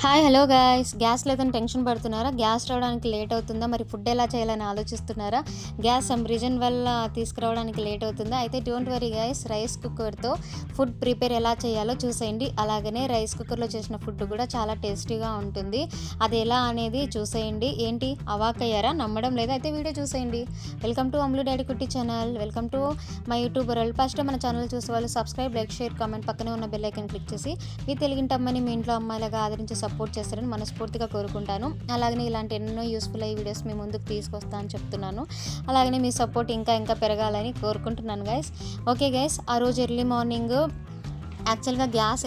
Hi hello guys, gas లేదని tension పడుతున్నారా? Gas రావడానికి లేట్ అవుతుందా? మరి ఫుడ్ ఎలా చేయాలని ఆలోచిస్తున్నారా? గ్యాస్ సమ్ రీజన్ వల్ల తీసుకురావడానికి లేట్ అవుతుందా? అయితే డోంట్ వరీ గాయ్స్, రైస్ కుక్కర్తో ఫుడ్ ప్రిపేర్ ఎలా చేయాలో చూసేయండి. అలాగనే రైస్ కుక్కర్లో చేసిన ఫుడ్ కూడా చాలా టేస్టీగా ఉంటుంది. అది ఎలా అనేది చూసేయండి. ఏంటి అవాకయ్యారా? నమ్మడం లేదా? అయితే వీడియో చూసేయండి. వెల్కమ్ టు అమ్లు డాడీ కుట్టి channel. Welcome to my YouTube world. First మన ఛానల్ చూసే వాళ్ళు సబ్స్క్రైబ్, లైక్, షేర్, కామెంట్, పక్కనే ఉన్న బెల్ ఐకాన్ క్లిక్ చేసి మీ తెలుగింటమ్మని మీ ఇంట్లో అమ్మాయిలాగా ఆదరించి సపోర్ట్ చేస్తారని మనస్ఫూర్తిగా కోరుకుంటాను. అలాగనే ఇలాంటి ఎన్నో యూస్ఫుల్ అయ్యే వీడియోస్ మీ ముందుకు తీసుకొస్తా అని చెప్తున్నాను. అలాగనే మీ సపోర్ట్ ఇంకా పెరగాలని కోరుకుంటున్నాను గైస్. ఓకే గైస్, ఆ రోజు ఎర్లీ మార్నింగ్ యాక్చువల్గా గ్యాస్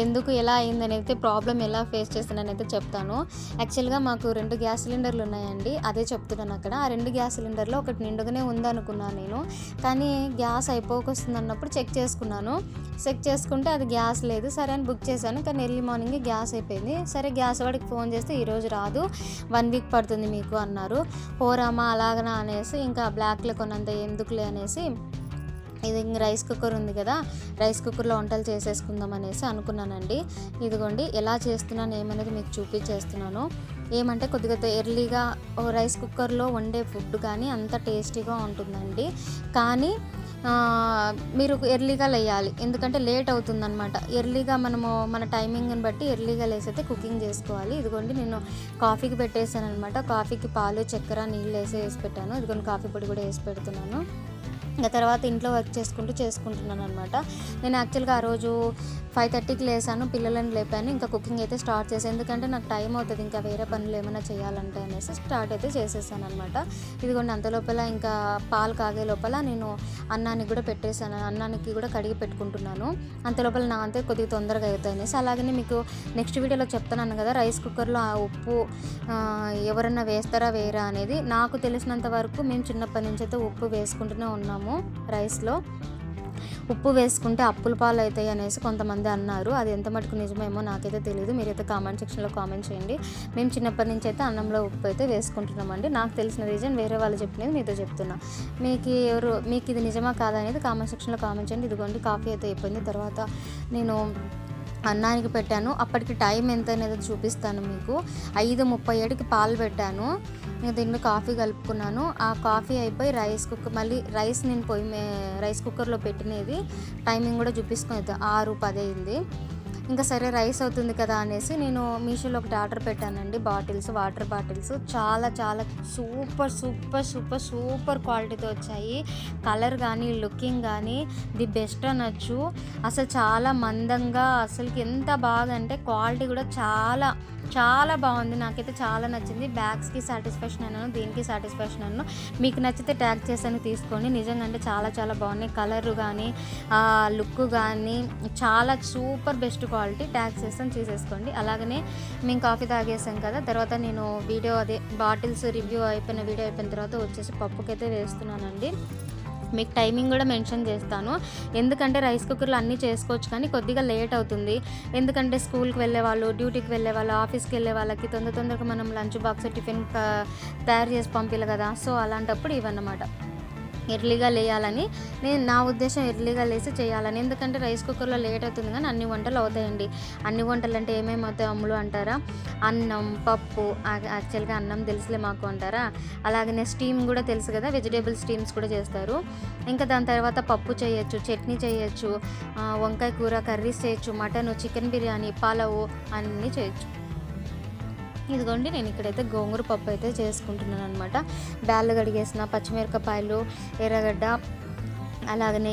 ఎందుకు ఎలా అయిందనైతే ప్రాబ్లం ఎలా ఫేస్ చేస్తాననైతే చెప్తాను. యాక్చువల్గా మాకు 2 గ్యాస్ సిలిండర్లు ఉన్నాయండి. అదే చెప్తున్నాను అక్కడ. ఆ 2 గ్యాస్ సిలిండర్లో ఒకటి నిండుగానే ఉందనుకున్నాను నేను. కానీ గ్యాస్ అయిపోకొస్తుంది అన్నప్పుడు చెక్ చేసుకుంటే అది గ్యాస్ లేదు. సరే అని బుక్ చేశాను. కానీ ఎర్లీ మార్నింగ్ గ్యాస్ అయిపోయింది. సరే గ్యాస్ వాడికి ఫోన్ చేస్తే ఈరోజు రాదు, 1 వీక్ పడుతుంది మీకు అన్నారు. పోరామా అలాగనా అనేసి ఇంకా బ్లాక్లో కొన్నంత ఎందుకులే అనేసి ఇది రైస్ కుక్కర్ ఉంది కదా, రైస్ కుక్కర్లో వంటలు చేసేసుకుందాం అనేసి అనుకున్నానండి. ఇదిగోండి ఎలా చేస్తున్నాను ఏమనేది మీకు చూపించేస్తున్నాను. ఏమంటే కొద్దిగా ఎర్లీగా రైస్ కుక్కర్లో వండే ఫుడ్ కానీ అంత టేస్టీగా ఉంటుందండి. కానీ మీరు ఎర్లీగా లేయాలి, ఎందుకంటే లేట్ అవుతుందన్నమాట. ఎర్లీగా మనము మన టైమింగ్ని బట్టి ఎర్లీగా లేసైతే కుకింగ్ చేసుకోవాలి. ఇదిగోండి నేను కాఫీకి పెట్టేసాను అనమాట. కాఫీకి పాలు, చక్కెర, నీళ్ళు వేసి పెట్టాను. ఇదిగోండి కాఫీ పొడి కూడా వేసి పెడుతున్నాను. ఇంకా తర్వాత ఇంట్లో వర్క్ చేసుకుంటున్నాను అనమాట. నేను యాక్చువల్గా ఆ రోజు 5:30కి లేసాను, పిల్లలను లేపాను. ఇంకా కుకింగ్ అయితే స్టార్ట్ చేశాను. ఎందుకంటే నాకు టైం అవుతుంది ఇంకా వేరే పనులు ఏమైనా చేయాలంటే అనేసి స్టార్ట్ అయితే చేసేసాను అనమాట. ఇదిగోండి అంత లోపల ఇంకా పాలు కాగే లోపల నేను అన్నానికి కూడా పెట్టేశాను. అన్నానికి కూడా కడిగి పెట్టుకుంటున్నాను. అంత లోపల నా అంతే కొద్దిగా తొందరగా అవుతాయి అనేసి. అలాగనే మీకు నెక్స్ట్ వీడియోలో చెప్తున్నాను కదా, రైస్ కుక్కర్లో ఆ ఉప్పు ఎవరన్నా వేస్తారా వేరా అనేది. నాకు తెలిసినంత వరకు మేము చిన్నప్పటి నుంచి అయితే ఉప్పు వేసుకుంటూనే ఉన్నాము. రైస్లో ఉప్పు వేసుకుంటే అప్పుల పాలు అవుతాయి అనేసి కొంతమంది అన్నారు. అది ఎంత మటుకు నిజమేమో నాకైతే తెలియదు. మీరైతే కామెంట్ సెక్షన్లో కామెంట్ చేయండి. మేము చిన్నప్పటి నుంచి అయితే అన్నంలో ఉప్పు అయితే వేసుకుంటున్నామండి. నాకు తెలిసిన రీజన్ వేరే వాళ్ళు చెప్పినది మీతో చెప్తున్నా. మీకు ఇది నిజమా కాదా అనేది కామెంట్ సెక్షన్లో కామెంట్ చేయండి. ఇదిగోండి కాఫీ అయితే అయిపోయింది. తర్వాత నేను అన్నానికి పెట్టాను. అప్పటికి టైం ఎంత అనేది చూపిస్తాను మీకు. 5:37కి పాలు పెట్టాను. దీంట్లో కాఫీ కలుపుకున్నాను. ఆ కాఫీ అయిపోయి మళ్ళీ రైస్ నేను రైస్ కుక్కర్లో పెట్టినది టైమింగ్ కూడా చూపిస్తుంది. 6:10 అయింది. ఇంకా సరే రైస్ అవుతుంది కదా అనేసి నేను మీషోలో ఒకటి ఆర్డర్ పెట్టానండి. వాటర్ బాటిల్స్ చాలా చాలా సూపర్ క్వాలిటీతో వచ్చాయి. కలర్ కానీ లుకింగ్ కానీ ది బెస్ట్ అనొచ్చు. అసలు చాలా మందంగా, అసలుకి ఎంత బాగా అంటే క్వాలిటీ కూడా చాలా చాలా బాగుంది. నాకైతే చాలా నచ్చింది. బ్యాగ్స్కి సాటిస్ఫాక్షన్ అన్నాను, దీనికి సాటిస్ఫాక్షన్ అన్నాను. మీకు నచ్చితే ట్యాగ్ చేసాను తీసుకోండి. నిజంగా అంటే చాలా చాలా బాగున్నాయి. కలర్ కానీ లుక్ కానీ చాలా సూపర్ బెస్ట్ క్వాలిటీ. ట్యాగ్ చేస్తాను చూసేసుకోండి. అలాగనే మేము కాఫీ తాగేసాం కదా, తర్వాత నేను బాటిల్స్ రివ్యూ అయిపోయిన వీడియో అయిపోయిన తర్వాత వచ్చేసి పప్పుకైతే వేస్తున్నానండి. మీకు టైమింగ్ కూడా మెన్షన్ చేస్తాను. ఎందుకంటే రైస్ కుక్కర్లో అన్నీ చేసుకోవచ్చు కానీ కొద్దిగా లేట్ అవుతుంది. ఎందుకంటే స్కూల్కి వెళ్ళే వాళ్ళు, డ్యూటీకి వెళ్ళే వాళ్ళు, ఆఫీస్కి వెళ్ళే వాళ్ళకి తొందరగా మనం లంచ్ బాక్స్, టిఫిన్ తయారు చేసి పంపించాలి కదా. సో అలాంటప్పుడు ఇవన్నమాట ఎర్లీగా లేయాలని నా ఉద్దేశం. ఎర్లీగా లేసి చేయాలని. ఎందుకంటే రైస్ కుక్కర్లో లేట్ అవుతుంది కానీ అన్ని వంటలు అవుతాయండి. అన్ని వంటలు అంటే ఏమేమి అవుతాయి అమ్ములు అంటారా? అన్నం, పప్పు, యాక్చువల్గా అన్నం తెలుసులే మాకు అంటారా. అలాగనే స్టీమ్ కూడా తెలుసు కదా, వెజిటేబుల్ స్టీమ్స్ కూడా చేస్తారు. ఇంకా దాని తర్వాత పప్పు చేయొచ్చు, చట్నీ చేయొచ్చు, వంకాయ కూర, కర్రీస్ చేయొచ్చు, మటన్, చికెన్ బిర్యానీ, పలావ్ అన్నీ చేయొచ్చు. ఇదిగోండి నేను ఇక్కడైతే గోంగూర పప్పు అయితే చేసుకుంటున్నాను అనమాట. బ్యాళ్ళు కడిగేసిన, పచ్చిమిరపకాయలు, ఎర్రగడ్డ, అలాగనే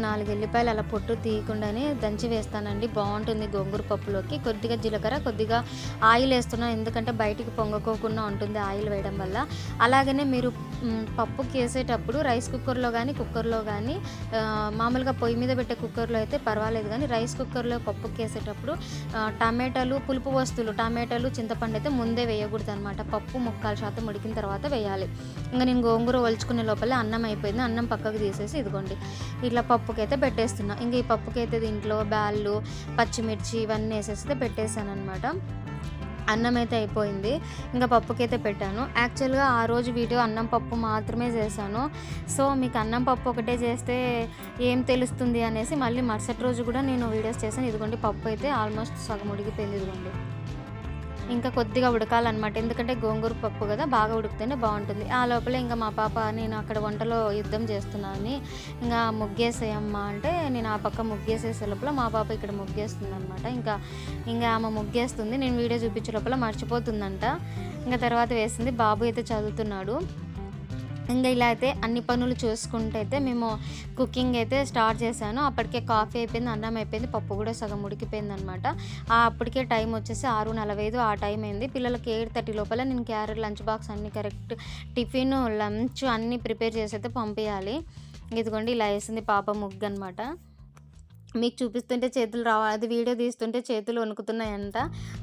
4 ఎల్లిపాయలు అలా పొట్టు తీయకుండానే దంచి వేస్తానండి. బాగుంటుంది గోంగూర పప్పులోకి. కొద్దిగా జీలకర్ర, కొద్దిగా ఆయిల్ వేస్తున్నాను, ఎందుకంటే బయటికి పొంగకోకుండా ఉంటుంది ఆయిల్ వేయడం వల్ల. అలాగనే మీరు పప్పుకి వేసేటప్పుడు రైస్ కుక్కర్లో కానీ మామూలుగా పొయ్యి మీద పెట్టే కుక్కర్లో అయితే పర్వాలేదు, కానీ రైస్ కుక్కర్లో పప్పుకి వేసేటప్పుడు టమాటాలు, పులుపు వస్తువులు, టమాటాలు, చింతపండు అయితే ముందే వేయకూడదు అనమాట. పప్పు 3/4% ఉడికిన తర్వాత వేయాలి. ఇంకా నేను గోంగూర ఒలుచుకునే లోపలే అన్నం అయిపోయింది. అన్నం పక్కకు తీసేసి ఇదిగోండి ఇట్లా పప్పుకైతే పెట్టేస్తున్నా. ఇంకా ఈ పప్పుకైతే దీంట్లో బ్యాళ్ళు, పచ్చిమిర్చి ఇవన్నీ వేసేస్తే పెట్టేశాను అనమాట. అన్నం అయితే అయిపోయింది. ఇంకా పప్పుకైతే పెట్టాను. యాక్చువల్గా ఆ రోజు వీడియో అన్నం పప్పు మాత్రమే చేశాను. సో మీకు అన్నం పప్పు ఒకటే చేస్తే ఏం తెలుస్తుంది అనేసి మళ్ళీ మరుసటి రోజు కూడా నేను వీడియోస్ చేశాను. ఇదిగోండి పప్పు అయితే ఆల్మోస్ట్ సగం ఉడికిపోయింది. ఇదిగోండి ఇంకా కొద్దిగా ఉడకాలన్నమాట. ఎందుకంటే గోంగూర పప్పు కదా, బాగా ఉడికితేనే బాగుంటుంది. ఆ లోపల ఇంకా మా పాప నేను అక్కడ వంటలో యుద్ధం చేస్తున్నానని ఇంకా ముగ్గేసేయమ్మా అంటే నేను ఆ పక్క ముగ్గేసేసే లోపల మా పాప ఇక్కడ ముగ్గేస్తుంది అనమాట. ఇంకా ఆమె ముగ్గేస్తుంది, నేను వీడియో చూపించే లోపల మర్చిపోతుందంట. ఇంకా తర్వాత వేసింది. బాబు అయితే చదువుతున్నాడు. ఇంకా ఇలా అయితే అన్ని పనులు చూసుకుంటూ అయితే మేము కుకింగ్ అయితే స్టార్ట్ చేశాను. అప్పటికే కాఫీ అయిపోయింది, అన్నం అయిపోయింది, పప్పు కూడా సగం ఉడికిపోయింది అనమాట. అప్పటికే టైం వచ్చేసి 6:45 ఆ టైం అయింది. పిల్లలకి 8:30 లోపల నేను క్యారెట్ లంచ్ బాక్స్ అన్ని కరెక్ట్ టిఫిన్ లంచ్ అన్నీ ప్రిపేర్ చేసి అయితే పంపించాలి. ఇదిగోండి ఇలా వేసింది పాప ముగ్గు అనమాట. మీకు చూపిస్తుంటే చేతులు రావాలి, అది వీడియో తీస్తుంటే చేతులు వణుకుతున్నాయంట.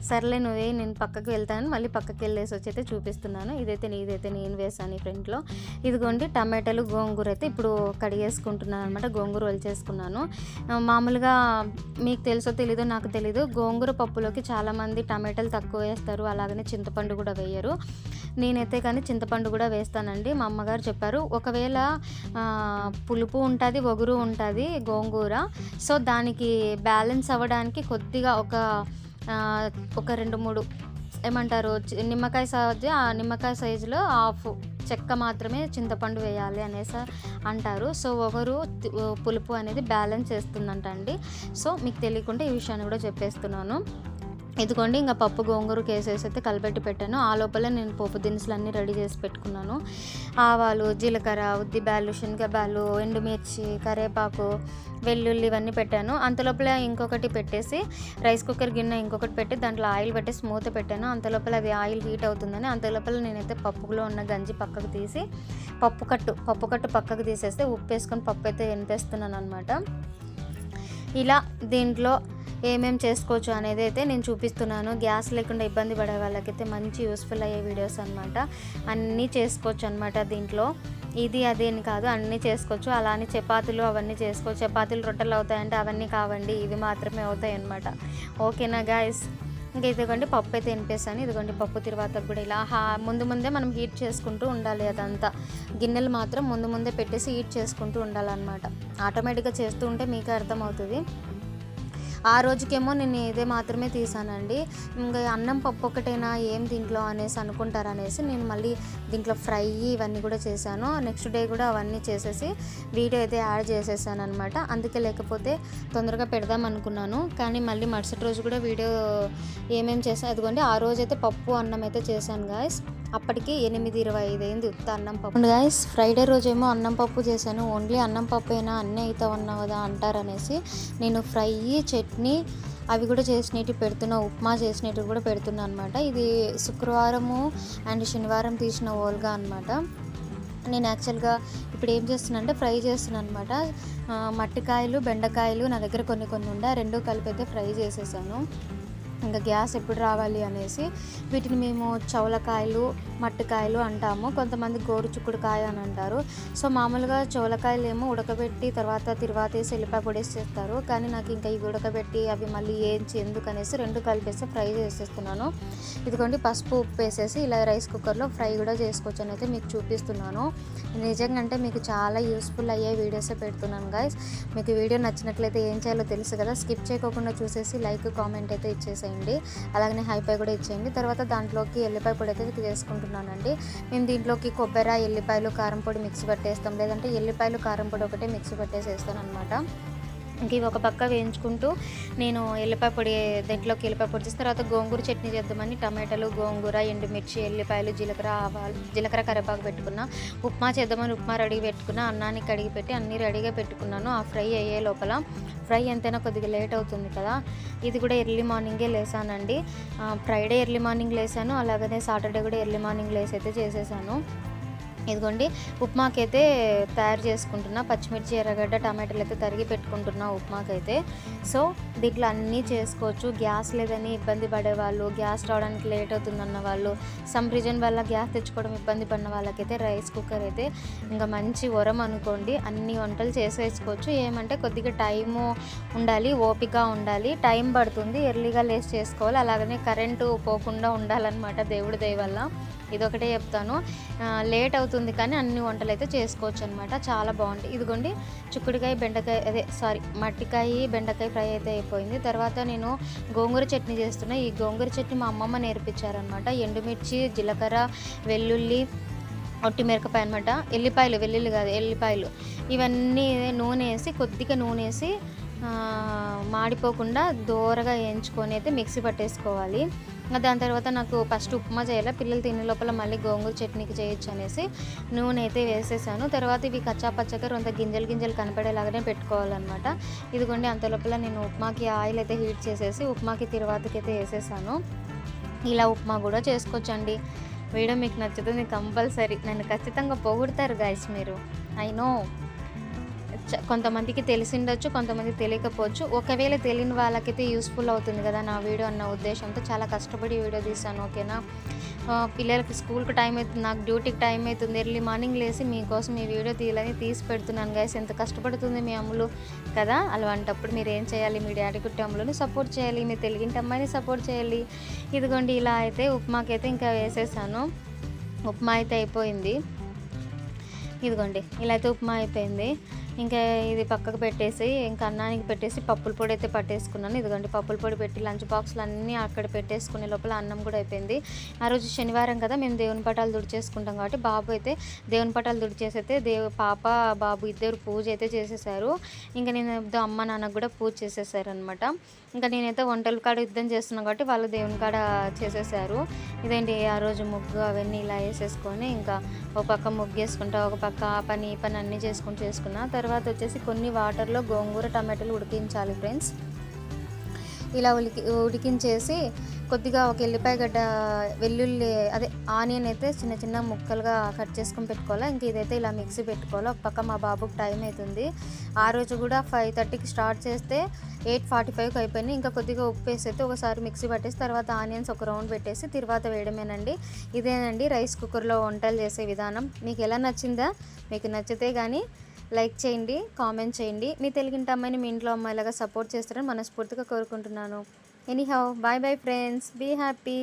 సర్లే నువ్వే, నేను పక్కకు వెళ్తాను, మళ్ళీ పక్కకి వెళ్ళేసి వచ్చి అయితే చూపిస్తున్నాను. ఇదైతే నేను వేసాను ఈ ఫ్రంట్లో. ఇదిగోండి టమాటాలు గోంగూర అయితే ఇప్పుడు కడిగేసుకుంటున్నాను అనమాట. గోంగూర వలిచేసుకున్నాను. మామూలుగా మీకు తెలుసో తెలీదో నాకు తెలీదు, గోంగూర పప్పులోకి చాలామంది టమాటాలు తక్కువ వేస్తారు, అలాగనే చింతపండు కూడా వేయరు. నేనైతే కానీ చింతపండు కూడా వేస్తానండి. మా అమ్మగారు చెప్పారు, ఒకవేళ పులుపు ఉంటుంది, ఒగురు ఉంటుంది గోంగూర, సో దానికి బ్యాలెన్స్ అవ్వడానికి కొద్దిగా ఒక 2-3 ఏమంటారు నిమ్మకాయ సైజులో హాఫ్ చెక్క మాత్రమే చింతపండు వేయాలి అనేసి అంటారు. సో ఒగరు పులుపు అనేది బ్యాలెన్స్ చేస్తుందంట అండి. సో మీకు తెలియకుండా ఈ విషయాన్ని కూడా చెప్పేస్తున్నాను. ఇదిగోండి ఇంకా పప్పు గోంగూరకి వేసేసి అయితే కలిపెట్టి పెట్టాను. ఆ లోపల నేను పోపు దినుసులు అన్నీ రెడీ చేసి పెట్టుకున్నాను. ఆవాలు, జీలకర్ర, ఉద్దిబ్యాలు, శనగబ్యాలు, ఎండుమిర్చి, కరివేపాకు, వెల్లుల్లి ఇవన్నీ పెట్టాను. అంతలోపల ఇంకొకటి పెట్టేసి రైస్ కుక్కర్ గిన్నె ఇంకొకటి పెట్టి దాంట్లో ఆయిల్ పెట్టేసి మూత పెట్టాను. అంతలోపల అది ఆయిల్ హీట్ అవుతుందని అంతలోపల నేనైతే పప్పులో ఉన్న గంజి పక్కకు తీసి పప్పు కట్టు పక్కకు తీసేస్తే ఉప్పు వేసుకొని పప్పు అయితే ఎనిపేస్తున్నాను అనమాట. ఇలా దీంట్లో ఏమేమి చేసుకోవచ్చు అనేది అయితే నేను చూపిస్తున్నాను. గ్యాస్ లేకుండా ఇబ్బంది పడే వాళ్ళకైతే మంచి యూస్ఫుల్ అయ్యే వీడియోస్ అనమాట. అన్నీ చేసుకోవచ్చు అనమాట దీంట్లో. ఇది అది అని కాదు, అన్నీ చేసుకోవచ్చు. అలానే చపాతీలు అవన్నీ చేసుకోవచ్చు. చపాతీలు రొట్టెలు అవుతాయంటే అవన్నీ కావండి, ఇవి మాత్రమే అవుతాయి అనమాట. ఓకేనా గాయస్? ఇంకా ఇదిగోండి పప్పు అయితే ఎనిపేసాను. ఇదిగోండి పప్పు తర్వాత కూడా ఇలా ముందే మనం హీట్ చేసుకుంటూ ఉండాలి. అదంతా గిన్నెలు మాత్రం ముందే పెట్టేసి హీట్ చేసుకుంటూ ఉండాలన్నమాట. ఆటోమేటిక్గా చేస్తూ ఉంటే మీకే అర్థమవుతుంది. ఆ రోజుకేమో నేను ఇదే మాత్రమే తీసానండి. ఇంకా అన్నం పప్పు ఒకటేనా ఏం దీంట్లో అనేసి అనుకుంటారనేసి నేను మళ్ళీ దీంట్లో ఫ్రై ఇవన్నీ కూడా చేశాను. నెక్స్ట్ డే కూడా అవన్నీ చేసేసి వీడియో అయితే యాడ్ చేసేసాను అనమాట. అందుకే లేకపోతే తొందరగా పెడదాం అనుకున్నాను, కానీ మళ్ళీ మరుసటి రోజు కూడా వీడియో ఏమేమి చేశాను. అదిగోండి ఆ రోజైతే పప్పు అన్నం అయితే చేశాను గాయస్. అప్పటికి 8:25 అయింది ఉత్త అన్నం పప్పు. గాయస్ ఫ్రైడే రోజేమో అన్నం పప్పు చేశాను. ఓన్లీ అన్నం పప్పు అయినా అన్నీ అవుతా ఉన్నావు కదా అంటారనేసి నేను ఫ్రై, చట్నీ అవి కూడా చేసినట్టు పెడుతున్నా, ఉప్మా చేసినట్టు కూడా పెడుతున్నా అనమాట. ఇది శుక్రవారము అండ్ శనివారం తీసిన ఓల్గా అనమాట. నేను యాక్చువల్గా ఇప్పుడు ఏం చేస్తున్నా అంటే ఫ్రై చేస్తున్నాను అనమాట. మట్టికాయలు, బెండకాయలు నా దగ్గర కొన్ని ఉండే, రెండు కలిపి అయితే ఫ్రై చేసేసాను. ఇంకా గ్యాస్ ఎప్పుడు రావాలి అనేసి వీటిని మేము చౌలకాయలు, మట్టికాయలు అంటాము. కొంతమంది గోరుచుక్కుడుకాయ అని అంటారు. సో మామూలుగా చౌలకాయలు ఏమో ఉడకబెట్టి తర్వాత తిరువాతేసి ఎల్లిపాయ పొడేసి చేస్తారు, కానీ నాకు ఇంకా ఇవి ఉడకబెట్టి అవి మళ్ళీ ఏంచి ఎందుకనేసి రెండు కలిపేసి ఫ్రై చేసేస్తున్నాను. ఇదిగోండి పసుపు, ఉప్పు వేసేసి ఇలా రైస్ కుక్కర్లో ఫ్రై కూడా చేసుకోవచ్చు అని అయితే మీకు చూపిస్తున్నాను. నిజంగా అంటే మీకు చాలా యూస్ఫుల్ అయ్యే వీడియోసే పెడుతున్నాను గాయస్. మీకు వీడియో నచ్చినట్లయితే ఏం చేయాలో తెలుసు కదా, స్కిప్ చేయకుండా చూసేసి లైక్, కామెంట్ అయితే ఇచ్చేసేయండి. అలాగనే హైపై కూడా ఇచ్చేయండి. తర్వాత దాంట్లోకి ఎల్లిపాయ పొడి అయితే చేసుకుంటున్నానండి. మేము దీంట్లోకి కొబ్బరి, ఎల్లిపాయలు, కారం పొడి మిక్సీ పట్టేస్తాం, లేదంటే ఎల్లిపాయలు, కారం పొడి ఒకటే మిక్సీ పట్టేసేస్తాను అనమాట. ఇంక ఇవి ఒక పక్క వేయించుకుంటూ నేను ఎల్లిపాయ పొడి దీంట్లోకి ఎల్లిపాయ పొడి చేసిన తర్వాత గోంగూర చట్నీ చేద్దామని టమాటాలు, గోంగూర, ఎండుమిర్చి, ఎల్లిపాయలు, జీలకర్ర, కరివేపాకు పెట్టుకున్నా. ఉప్మా చేద్దామని ఉప్మా రెడీ పెట్టుకున్నా. అన్నాన్ని కడిగి పెట్టి అన్నీ రెడీగా పెట్టుకున్నాను. ఆ ఫ్రై అయ్యే లోపల ఫ్రై ఎంతైనా కొద్దిగా లేట్ అవుతుంది కదా. ఇది కూడా ఎర్లీ మార్నింగే లేసానండి. ఫ్రైడే ఎర్లీ మార్నింగ్ లేసాను, అలాగనే సాటర్డే కూడా ఎర్లీ మార్నింగ్ లేసి అయితే చేసేసాను. ఇదిగోండి ఉప్మాకైతే తయారు చేసుకుంటున్నా. పచ్చిమిర్చి, ఎర్రగడ్డ, టమాటాలు అయితే తరిగి పెట్టుకుంటున్నా ఉప్మాకైతే. సో దీంట్లో అన్నీ చేసుకోవచ్చు. గ్యాస్ లేదని ఇబ్బంది పడేవాళ్ళు, గ్యాస్ రావడానికి లేట్ అవుతుందన్న వాళ్ళు, సమ్ రీజన్ వల్ల గ్యాస్ తెచ్చుకోవడం ఇబ్బంది పడిన వాళ్ళకైతే రైస్ కుక్కర్ అయితే ఇంకా మంచి వరం అనుకోండి. అన్ని వంటలు చేసేసుకోవచ్చు. ఏమంటే కొద్దిగా టైము ఉండాలి, ఓపిక ఉండాలి, టైం పడుతుంది, ఎర్లీగా లేసి చేసుకోవాలి. అలాగనే కరెంటు పోకుండా ఉండాలన్నమాట దేవుడి దయ వల్ల. ఇదొకటే చెప్తాను. లేట్ అవుతుంది కానీ అన్ని వంటలు అయితే చేసుకోవచ్చు అనమాట. చాలా బాగుంటాయి. ఇదిగోండి చిక్కుడుకాయ బెండకాయ మట్టికాయ బెండకాయ ఫ్రై అయితే అయిపోయింది. తర్వాత నేను గోంగూర చట్నీ చేస్తున్నా. ఈ గోంగూర చట్నీ మా అమ్మమ్మ నేర్పించారనమాట. ఎండుమిర్చి, జీలకర్ర, వెల్లుల్లి, ఒట్టి మిరపకాయ అనమాట, వెల్లుల్లి కాదు ఎల్లిపాయలు, ఇవన్నీ కొద్దిగా నూనె వేసి మాడిపోకుండా దోరగా వేయించుకొని అయితే మిక్సీ పట్టేసుకోవాలి. దాని తర్వాత నాకు ఫస్ట్ ఉప్మా చేయాలి, పిల్లలు తినే లోపల మళ్ళీ గోంగూర చట్నీకి చేయొచ్చు అనేసి నూనె అయితే వేసేసాను. తర్వాత ఇవి కచ్చా పచ్చగా కొంత గింజలు కనపడేలాగానే పెట్టుకోవాలన్నమాట. ఇదిగోండి అంత లోపల నేను ఉప్మాకి ఆయిల్ అయితే హీట్ చేసేసి ఉప్మాకి తిరువాతకి అయితే వేసేసాను. ఇలా ఉప్మా కూడా చేసుకోవచ్చండి. వీడియో మీకు నచ్చుతుంది కంపల్సరీ. నన్ను ఖచ్చితంగా పొగుడతారు గైస్ మీరు. ఐ నో కొంతమందికి తెలిసిండొచ్చు, కొంతమందికి తెలియకపోవచ్చు. ఒకవేళ తెలియని వాళ్ళకైతే యూస్ఫుల్ అవుతుంది కదా నా వీడియో అన్న ఉద్దేశంతో చాలా కష్టపడి వీడియో తీసాను. ఓకేనా, పిల్లలకి స్కూల్కి టైం అవుతుంది, నాకు డ్యూటీకి టైం అవుతుంది, ఎర్లీ మార్నింగ్ లేసి మీకోసం ఈ వీడియో తీసి పెడుతున్నాను గైస్. ఎంత కష్టపడుతుంది మీ అమ్ములు కదా. అలాంటప్పుడు మీరు ఏం చేయాలి, మీ డాడీ కుట్టి అమ్ములని సపోర్ట్ చేయాలి, మీ తెలుగింటి అమ్మాయిని సపోర్ట్ చేయాలి. ఇదిగోండి ఇలా అయితే ఉప్మాకైతే ఇంకా వేసేసాను. ఉప్మా అయితే అయిపోయింది. ఇదిగోండి ఇలా అయితే ఉప్మా అయిపోయింది. ఇంకా ఇది పక్కకు పెట్టేసి ఇంకా అన్నానికి పెట్టేసి పప్పుల పొడి అయితే పట్టేసుకున్నాను. ఇదిగోండి పప్పుల పొడి పెట్టి లంచ్ బాక్స్లు అన్నీ అక్కడ పెట్టేసుకునే లోపల అన్నం కూడా అయిపోయింది. ఆ రోజు శనివారం కదా, మేము దేవుని పటాలు తుడిచేసుకుంటాం కాబట్టి బాబు అయితే దేవుని పటాలు తుడిచేసి అయితే పాప బాబు ఇద్దరు పూజ అయితే చేసేసారు. ఇంకా నేను అమ్మ నాన్నకు కూడా పూజ చేసేసారనమాట. ఇంకా నేనైతే వంటల కాడ యుద్ధం చేస్తున్నాను కాబట్టి వాళ్ళు దేవుని కాడ చేసేసారు. ఇదేంటి ఆ రోజు ముగ్గు అవన్నీ ఇలా వేసేసుకొని ఇంకా ఒక పక్క ముగ్గు వేసుకుంటా, ఒక పక్క ఆ పని ఈ పని అన్నీ చేసుకున్నా. తర్వాత వచ్చేసి కొన్ని వాటర్లో గోంగూర టమాటాలు ఉడికించాలి ఫ్రెండ్స్. ఇలా ఉడికించేసి కొద్దిగా ఒక ఎల్లిపాయ గడ్డ, వెల్లుల్లి ఆనియన్ అయితే చిన్న ముక్కలుగా కట్ చేసుకొని పెట్టుకోవాలి. ఇంక ఇదైతే ఇలా మిక్సీ పెట్టుకోవాలి. ఒక పక్క మా బాబుకి టైం అవుతుంది. ఆ రోజు కూడా 5:30కి స్టార్ట్ చేస్తే 8:45కి అయిపోయింది. ఇంకా కొద్దిగా ఉప్పు వేసి అయితే ఒకసారి మిక్సీ పట్టేసి తర్వాత ఆనియన్స్ ఒక రౌండ్ పెట్టేసి తర్వాత వేయడమేనండి. ఇదేనండి రైస్ కుక్కర్లో వంటలు చేసే విధానం. మీకు ఎలా నచ్చిందా? మీకు నచ్చితే కానీ లైక్ చేయండి, కామెంట్ చేయండి. మీ తెలుగింటి అమ్మాయిని మీ ఇంట్లో అమ్మాయిలాగా సపోర్ట్ చేస్తారని మనస్ఫూర్తిగా కోరుకుంటున్నాను. Anyhow, boy friends, be happy.